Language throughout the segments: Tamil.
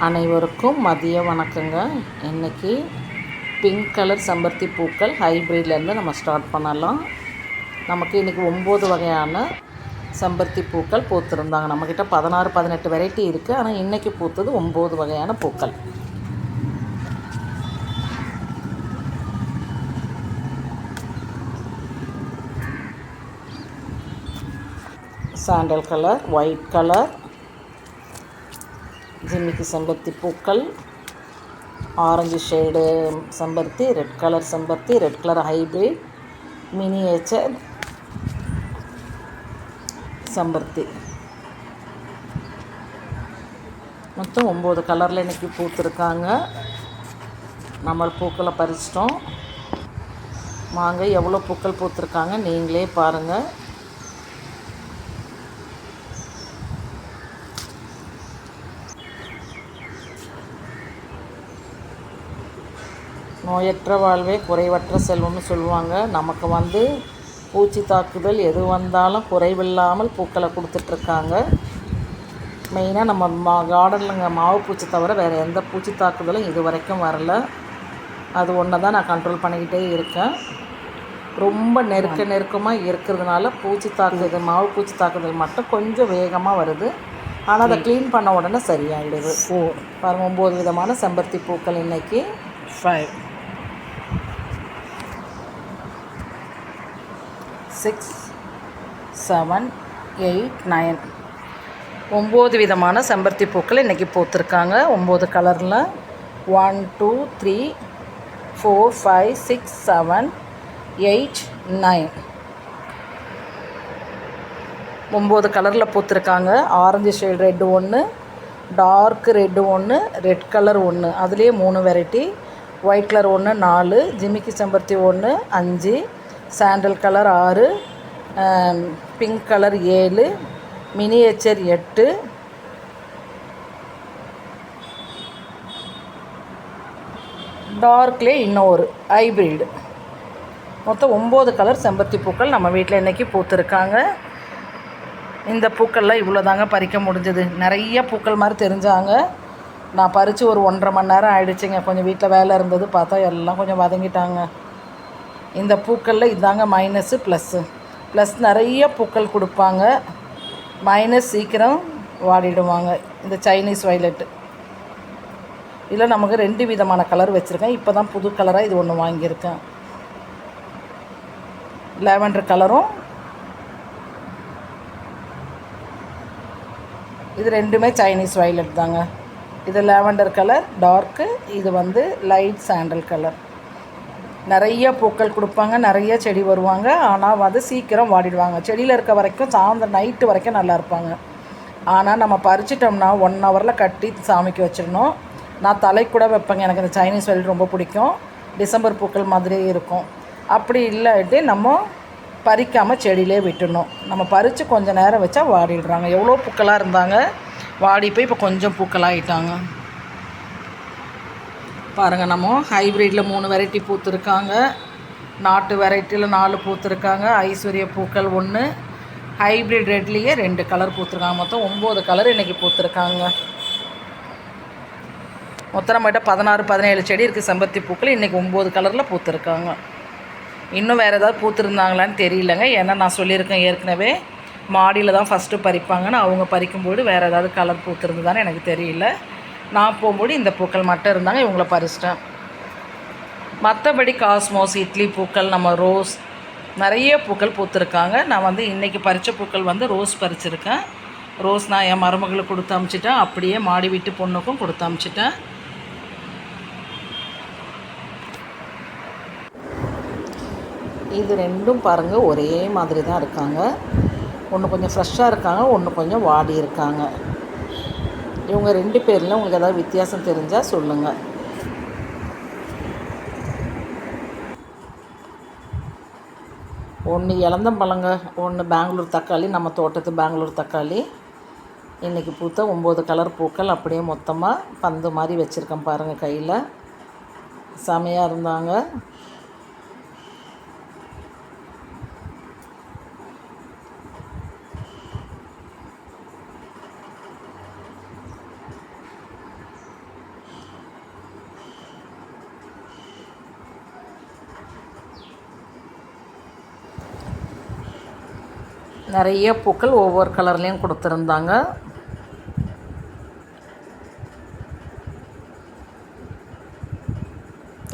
அனைவருக்கும் மதிய வணக்கங்க. இன்றைக்கி பிங்க் கலர் செம்பருத்தி பூக்கள் ஹைப்ரிட்லேருந்து நம்ம ஸ்டார்ட் பண்ணலாம். நமக்கு இன்றைக்கி 9 வகையான செம்பருத்தி பூக்கள் பூத்திருந்தாங்க. நம்மக்கிட்ட 16-18 வெரைட்டி இருக்குது. ஆனால் இன்றைக்கி பூத்தது 9 வகையான பூக்கள். சாண்டல் கலர், ஒயிட் கலர், ஜிமிக்கி செம்பருத்தி பூக்கள், ஆரஞ்சு ஷேடு செம்பருத்தி, ரெட் கலர் செம்பருத்தி, ரெட் கலர் ஹைப்ரிட், மினியேச்சர் செம்பருத்தி. மொத்தம் 9 கலரில் இன்றைக்கி பூத்துருக்காங்க. நம்ம பூக்களை பறிச்சிட்டோம். வாங்க எவ்வளோ பூக்கள் பூத்துருக்காங்க நீங்களே பாருங்கள். நோயற்ற வாழ்வே குறைவற்ற செல்வம்னு சொல்லுவாங்க. நமக்கு பூச்சி தாக்குதல் எது வந்தாலும் குறைவில்லாமல் பூக்களை கொடுத்துட்ருக்காங்க. மெயினாக நம்ம கார்டனில்ங்க மாவு பூச்சி தவிர வேறு எந்த பூச்சி தாக்குதலும் இது வரைக்கும் வரல. அது ஒன்று தான் நான் கண்ட்ரோல் பண்ணிக்கிட்டே இருக்கேன். ரொம்ப நெருக்கமாக இருக்கிறதுனால மாவு பூச்சி தாக்குதல் மட்டும் கொஞ்சம் வேகமாக வருது. ஆனால் அதை க்ளீன் பண்ண உடனே சரியாயிடுது. பாருங்கள் 9 விதமான செம்பருத்தி பூக்கள் இன்றைக்கி 5 6 7 8 9 9 விதமான செம்பருத்தி பூக்கள் இன்றைக்கி பூத்துருக்காங்க. 9 கலரில் 1 2 3 4 5 6 7 8 9 9 கலரில் பூத்துருக்காங்க. ஆரஞ்சு ஷேட் ரெட்டு ஒன்று, டார்க் ரெட்டு ஒன்று, ரெட் கலர் ஒன்று, அதுலேயே 3 வெரைட்டி, ஒயிட் கலர் ஒன்று 4, ஜிமிக்கி செம்பருத்தி ஒன்று 5, sandal colour 6, pink colour 7, miniature 8, டார்க்லே இன்னொரு ஹைப்ரிடு. மொத்தம் 9 கலர் செம்பருத்தி பூக்கள் நம்ம வீட்டில் இன்றைக்கி பூத்துருக்காங்க. இந்த பூக்கள்லாம் இவ்வளோ தாங்க பறிக்க முடிஞ்சது. நிறைய பூக்கள் மாதிரி தெரிஞ்சாங்க. நான் பறித்து ஒரு 1.5 மணி நேரம் ஆகிடுச்சிங்க. கொஞ்சம் வீட்டில் வேலை இருந்தது, பார்த்தா எல்லாம் கொஞ்சம் வதங்கிட்டாங்க. இந்த பூக்களில் இதாங்க மைனஸு ப்ளஸ் நிறைய பூக்கள் கொடுப்பாங்க. மைனஸ் சீக்கிரம் வாடிடுவாங்க. இந்த சைனீஸ் வயலட்டு இதில் நமக்கு 2 விதமான கலர் வச்சுருக்கேன். இப்போ தான் புது கலராக இது ஒன்று வாங்கியிருக்கேன். லாவெண்டர் கலரும் இது ரெண்டுமே சைனீஸ் வயலட் தாங்க. இது லாவெண்டர் கலர் டார்க்கு, இது லைட் சாண்டல் கலர். நிறைய பூக்கள் கொடுப்பாங்க, நிறைய செடி வருவாங்க. ஆனால் சீக்கிரம் வாடிடுவாங்க. செடியில் இருக்க வரைக்கும் சாயந்தரம் நைட்டு வரைக்கும் நல்லா இருப்பாங்க. ஆனால் நம்ம பறிச்சிட்டோம்னா 1 ஹவரில் கட்டி சாமிக்கு வச்சிடணும். நான் தலை கூட வைப்பேங்க. எனக்கு இந்த சைனீஸ் வயலட் ரொம்ப பிடிக்கும். டிசம்பர் பூக்கள் மாதிரியே இருக்கும். அப்படி இல்லாட்டி நம்ம பறிக்காமல் செடியிலே விட்டுடணும். நம்ம பறித்து கொஞ்சம் நேரம் வச்சா வாடிடுறாங்க. எவ்வளோ பூக்களாக இருந்தாங்க, வாடி போய் இப்போ கொஞ்சம் பூக்களாகிட்டாங்க. பாருங்கள், நம்ம ஹைப்ரிட்டில் 3 வெரைட்டி பூத்துருக்காங்க. நாட்டு வெரைட்டியில் 4 பூத்துருக்காங்க. ஐஸ்வர்ய பூக்கள் 1, ஹைப்ரிட் ரெட்லேயே 2 கலர் பூத்துருக்காங்க. மொத்தம் 9 கலர் இன்றைக்கி பூத்துருக்காங்க. மொத்தம் நம்மகிட்ட 16-17 செடி இருக்குது செம்பருத்தி பூக்கள். இன்றைக்கி 9 கலரில் பூத்துருக்காங்க. இன்னும் வேறு ஏதாவது பூத்துருந்தாங்களான்னு தெரியலங்க. ஏன்னா நான் சொல்லியிருக்கேன் ஏற்கனவே, மாடியில் தான் ஃபஸ்ட்டு பறிப்பாங்கன்னு. அவங்க பறிக்கும்போது வேறு ஏதாவது கலர் பூத்துருந்துதானே எனக்கு தெரியல. நான் போகும்போது இந்த பூக்கள் மட்டும் இருந்தாங்க, இவங்கள பறிச்சிட்டேன். மற்றபடி காஸ்மோஸ், இட்லி பூக்கள், நம்ம ரோஸ், நிறைய பூக்கள் பூத்துருக்காங்க. நான் இன்றைக்கி பறித்த பூக்கள் ரோஸ் பறிச்சிருக்கேன். ரோஸ் நான் என் மருமகளுக்கு கொடுத்து அமுச்சிட்டேன். அப்படியே மாடி வீட்டு பொண்ணுக்கும் கொடுத்து அமுச்சிட்டேன். இது ரெண்டும் பாருங்கள் ஒரே மாதிரி தான் இருக்காங்க. ஒன்று கொஞ்சம் ஃப்ரெஷ்ஷாக இருக்காங்க, ஒன்று கொஞ்சம் வாடி இருக்காங்க. இவங்க 2 பேரில் உங்களுக்கு ஏதாவது வித்தியாசம் தெரிஞ்சால் சொல்லுங்கள். ஒன்று இளந்தம்பழங்க, ஒன்று பெங்களூர் தக்காளி, நம்ம தோட்டத்து பெங்களூர் தக்காளி. இன்றைக்கி பூத்த 9 கலர் பூக்கள் அப்படியே மொத்தமாக பந்து மாதிரி வச்சுருக்கேன் பாருங்கள். கையில் செமையாக இருந்தாங்க. நிறைய பூக்கள் ஒவ்வொரு கலர்லேயும் கொடுத்துருந்தாங்க.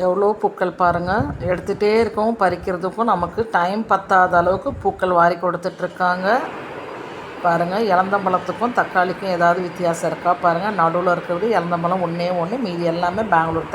எவ்வளோ பூக்கள் பாருங்கள். எடுத்துகிட்டே இருக்கவும் பறிக்கிறதுக்கும் நமக்கு டைம் பத்தாத அளவுக்கு பூக்கள் வாரி கொடுத்துட்ருக்காங்க. பாருங்கள், இலந்தம்பழத்துக்கும் தக்காளிக்கும் ஏதாவது வித்தியாசம் இருக்கா பாருங்கள். நடுவில் இருக்கிறது இலந்தம்பழம் ஒன்றே ஒன்று, மீதி எல்லாமே பெங்களூர் தக்காளி.